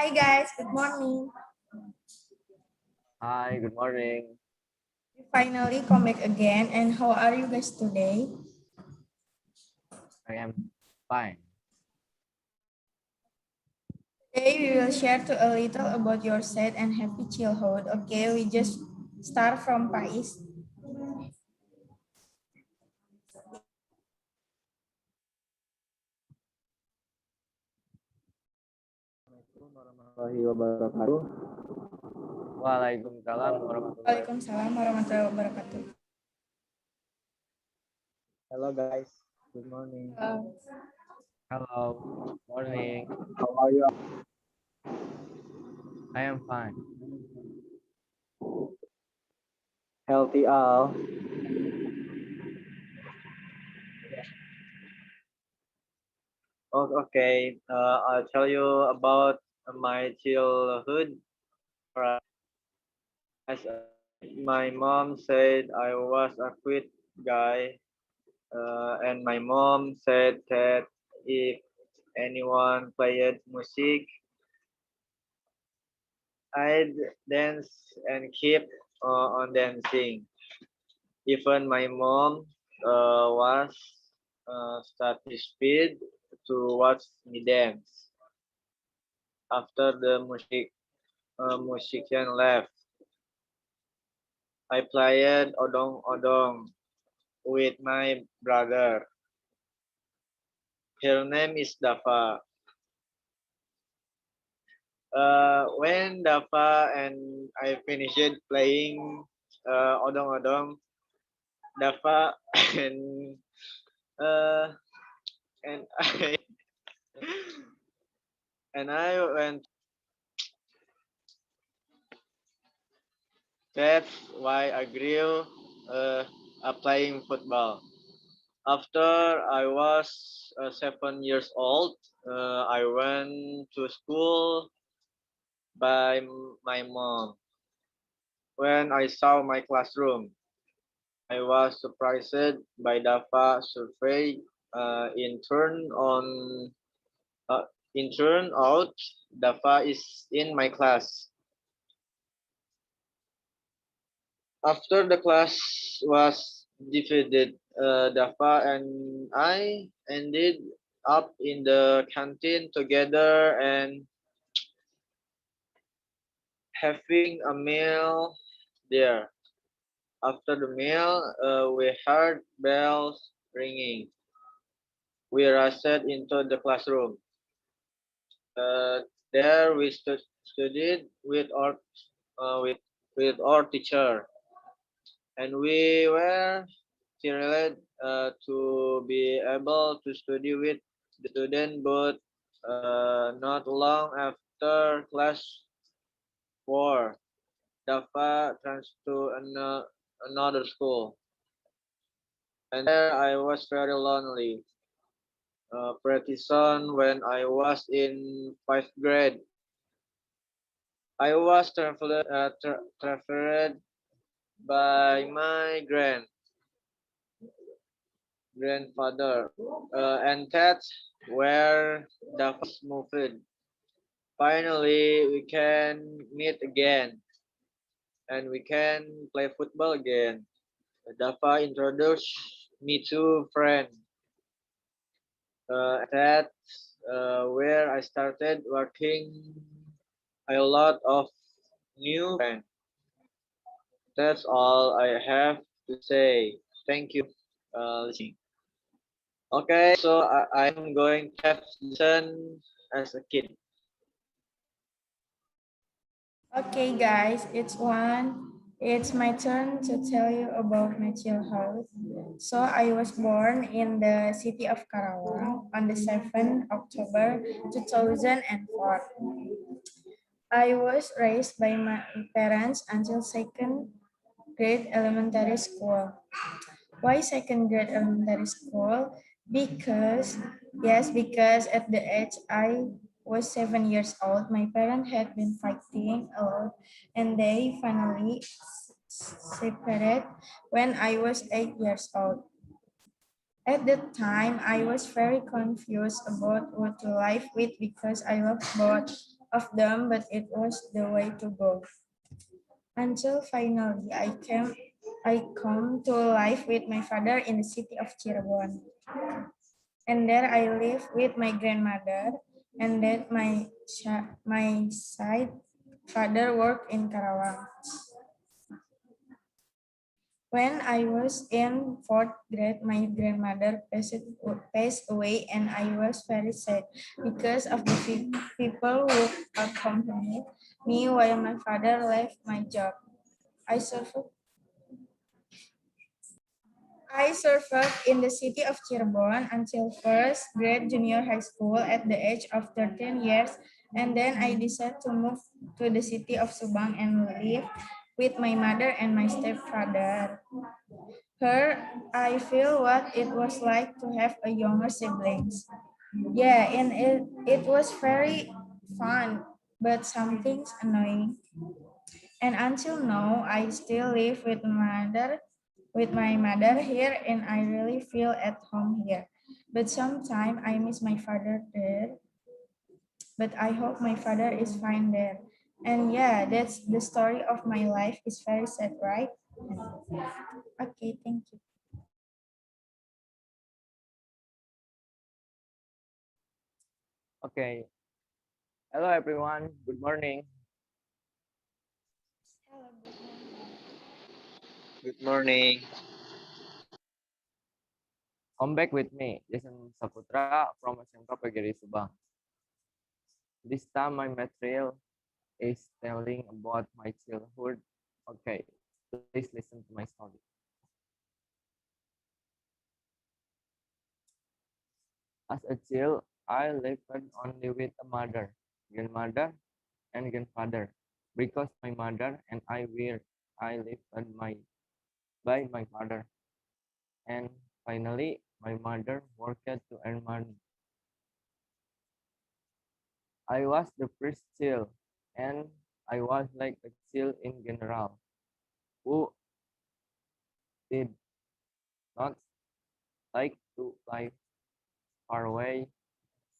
Hi guys, good morning. Hi, good morning. We finally come back again, and how are you guys today? I am fine. Today we will share to a little about your sad and happy childhood. Okay, we just start from Pais. Assalamualaikum warahmatullahi wabarakatuh. Waalaikumsalam warahmatullahi wabarakatuh. Waalaikumsalam warahmatullahi wabarakatuh. Hello guys, good morning. Hello, morning. How are you? I am fine. Healthy all. Oh, okay. I'll tell you about my childhood. As my mom said, I was a quiet guy, and my mom said that if anyone played music, I'd dance and keep on dancing. Even my mom was satisfied to watch me dance. After the musician left, I played odong odong with my brother. Her name is Dava. When Dava and I finished playing odong odong, Dava and uh, and I and I went. That's why I grew up playing football. After I was 7 years old, I went to school by my mom. When I saw my classroom, I was surprised by Dava survey. In turn on, uh, in turn out, Dava is in my class. After the class was divided, Dava and I ended up in the canteen together and having a meal there. After the meal, we heard bells ringing. We rushed into the classroom. There we studied with our teacher, and we were thrilled to be able to study with the student, but not long after class 4, Dava transferred to another school. And there I was very lonely. Pretty soon, when I was in 5th grade, I was transferred by my grandfather, and that's where the first moved. Finally, we can meet again, and we can play football again. Dava introduced me to friends. That's where I started working a lot of new friends. That's all I have to say. Thank you listening. Okay, so I'm going to have ZEsen as a kid. Okay guys, it's my turn to tell you about my childhood. So I was born in the city of Karawang on the 7th October 2004. I was raised by my parents until second grade elementary school. Why second grade elementary school? Because at the age I was 7 years old, my parents had been fighting a lot and they finally separated when I was 8 years old. At that time, I was very confused about what to live with because I love both of them, but it was the way to go. Until finally I come to life with my father in the city of Cirebon. And there I live with my grandmother, and that my side father worked in Karawang. When I was in fourth grade, my grandmother passed away, and I was very sad because of the people who accompanied me while my father left my job. I survived I survived in the city of Cirebon until first grade junior high school at the age of 13 years, and then I decided to move to the city of Subang and live with my mother and my stepfather. Her, I feel what it was like to have a younger siblings. Yeah, and it was very fun, but some things annoying. And until now, I still live with my mother here, and I really feel at home here. But sometimes I miss my father there, but I hope my father is fine there. And yeah, that's the story of my life. It's very sad, right? Okay, thank you. Okay. Hello, everyone. Good morning. Hello, good morning. Good morning. Come back with me, ZEsen Saputra from SMK PGRI Subang. This time my material is telling about my childhood. Okay, please listen to my story. As a child, I lived only with a mother, grandmother, and grandfather. Because my mother and I lived by my father. And finally, my mother worked to earn money. I was the first child, and I was like a child in general, who did not like to fly far away.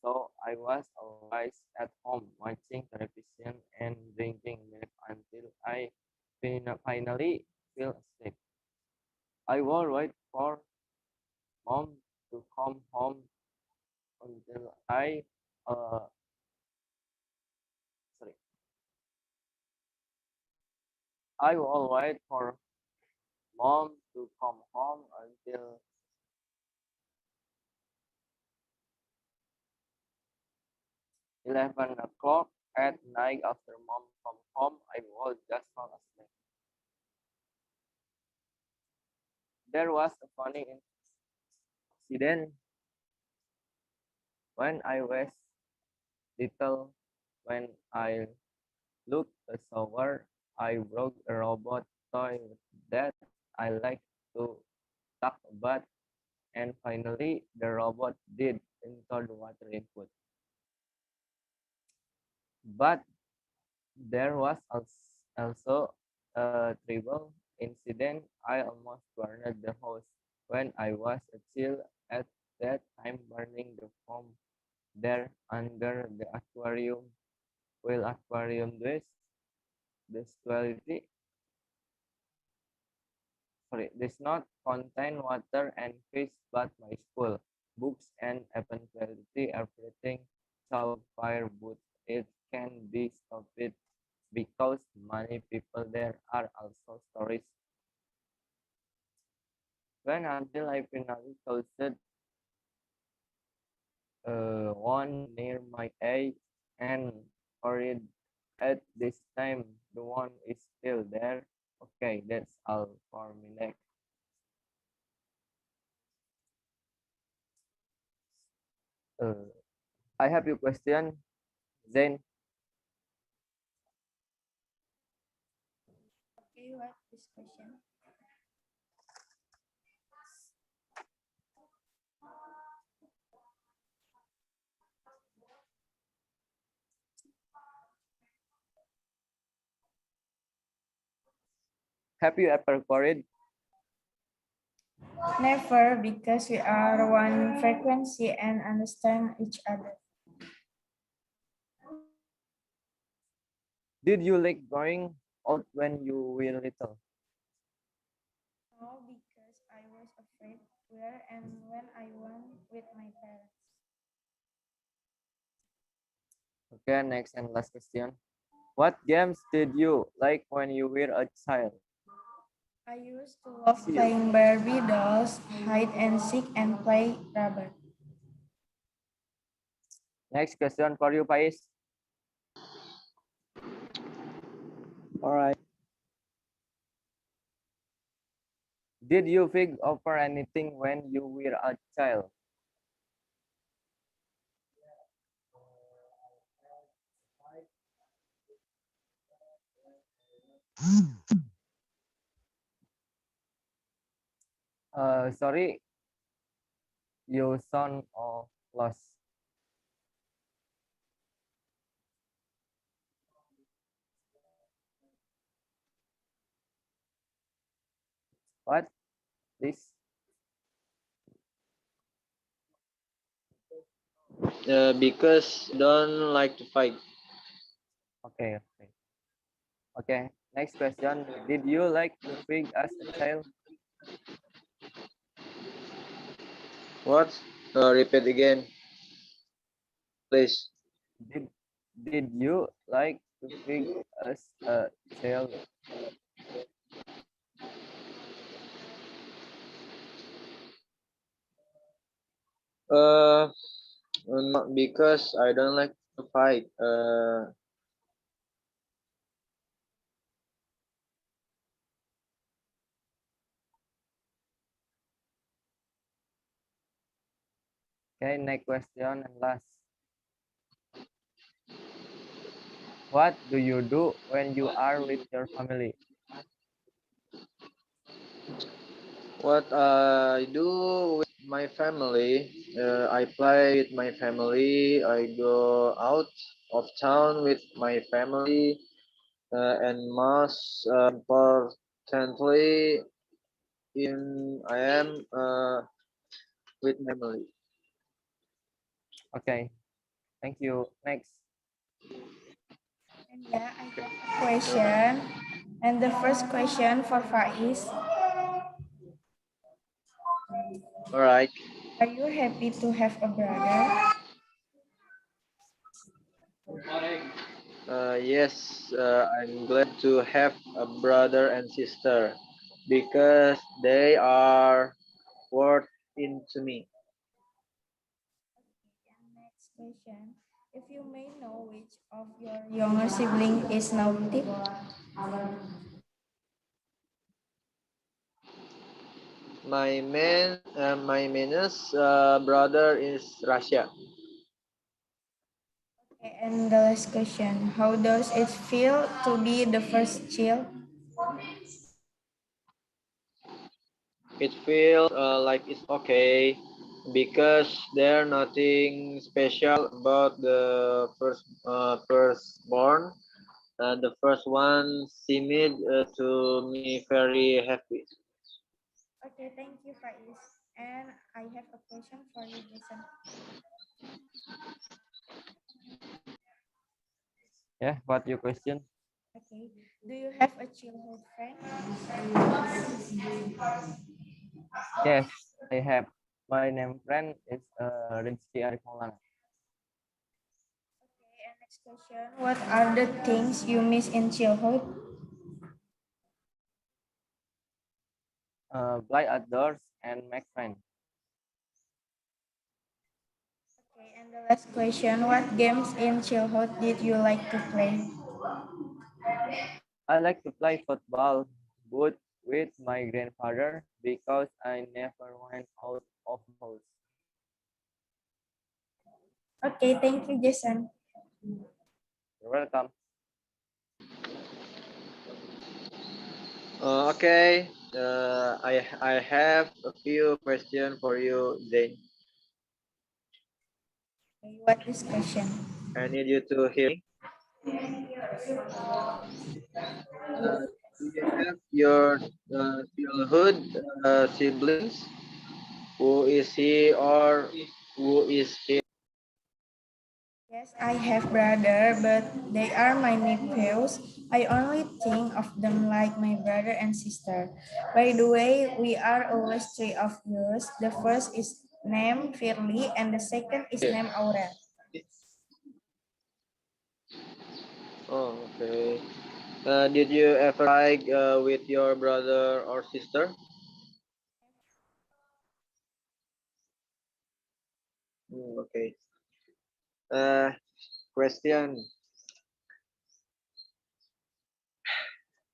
So I was always at home watching television and drinking milk until I finally fell asleep. I will wait for mom to come home until uh sorry I will wait for mom to come home until 11 o'clock at night. After mom come home, I will just fall asleep. There was a funny incident when I was little. When I looked a shower, I broke a robot toy that I like to talk about, and finally the robot did into the water input. But there was also a trivial incident. I almost burned the house when I was a child at that time, burning the foam there under the aquarium. While aquarium this does not contain water and fish, but my school, books, and eventuality everything caught fire, but it can be stopped because many people there are also stories. When until I finally toasted one near my eye and worried at this time the one is still there. Okay, that's all for me next. Uh, I have your question. Then Okay, what is question? have you ever worried? Never, because we are one frequency and understand each other. Did you like going out when you were little? No, because I was afraid where and when I went with my parents. Okay, next and last question. What games did you like when you were a child? I used to love playing Barbie dolls, hide and seek, and play rubber. Next question for you, Pais. All right. Did you fig over anything when you were a child? Sorry, you sound lost. What? This? Because don't like to fight. Okay, okay. Okay, next question. Did you like to fig as a child? What? Repeat again, please. Did did you like to fig as a child? Uh, Not because I don't like to fight. Okay, next question and last. What do you do when you are with your family? What I do with my family, I play with my family. I go out of town with my family, and most importantly, in I am with my family. Okay, thank you. Next. And yeah, I have a question. And the first question for Faiz, All right. are you happy to have a brother? Yes, I'm glad to have a brother and sister because they are worth into me. And next question, if you may know which of your younger sibling is naughty? My meanest brother is Russia. Okay, and the last question, how does it feel to be the first child? It feels like it's okay because there's nothing special about the firstborn. The first one seemed to me very happy. Okay, thank you, Faiz. And I have a question for you, Jason. Yeah, what your question? Okay, do you have a childhood friend? Yes, I have. My name friend is Rizky Arif Maulana. Okay, and next question, what are the things you miss in childhood? Play outdoors and make friends. Okay, and the last question, what games in childhood did you like to play? I like to play football, but with my grandfather because I never went out of house. Okay, thank you, Jason. You're welcome. Okay, I have a few questions for you, Zane. Okay, what is question? I need you to hear me. Do you have your childhood siblings? Who is he or who is she? Yes, I have brother, but they are my nephews. I only think of them like my brother and sister. By the way, we are always three of us. The first is named Firly and the second is named Aurel. Oh, okay. Did you ever like with your brother or sister? Okay. Uh, question.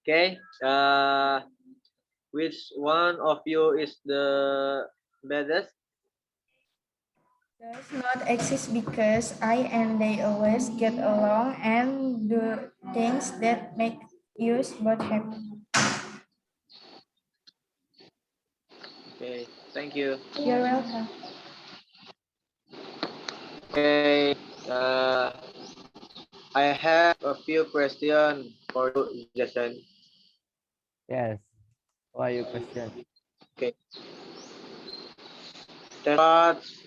Okay. Which one of you is the baddest? Does not exist because I and they always get along and do things that make us both happy. Okay. Thank you. You're welcome. Okay. I have a few questions for you, Jason. Yes. Why you question? Okay. What's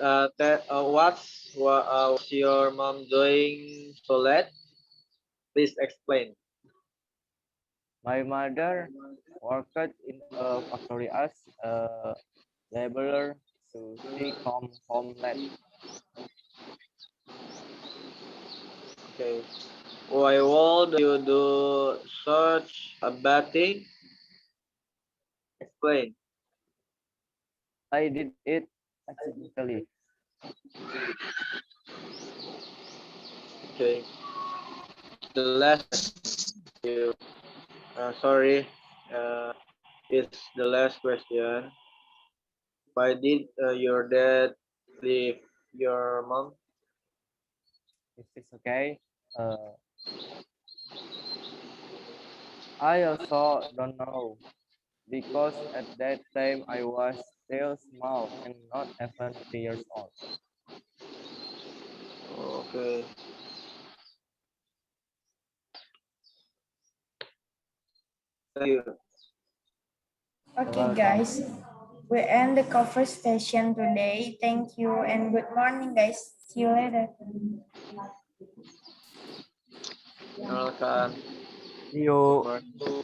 your mom doing so late? Please explain. My mother worked in a factory as a laborer, so she come home late. Okay. Why would you do such a bad thing? Explain. I did it accidentally. Okay. The last you. Sorry. Uh, it's the last question. Why did your dad leave your mom? Is this okay? I also don't know because at that time I was still small and not even 3 years old. Okay. Thank you. You're Okay, welcome. guys, we end the conversation today. Thank you and good morning, guys. See you later. You're welcome. See you. Bye.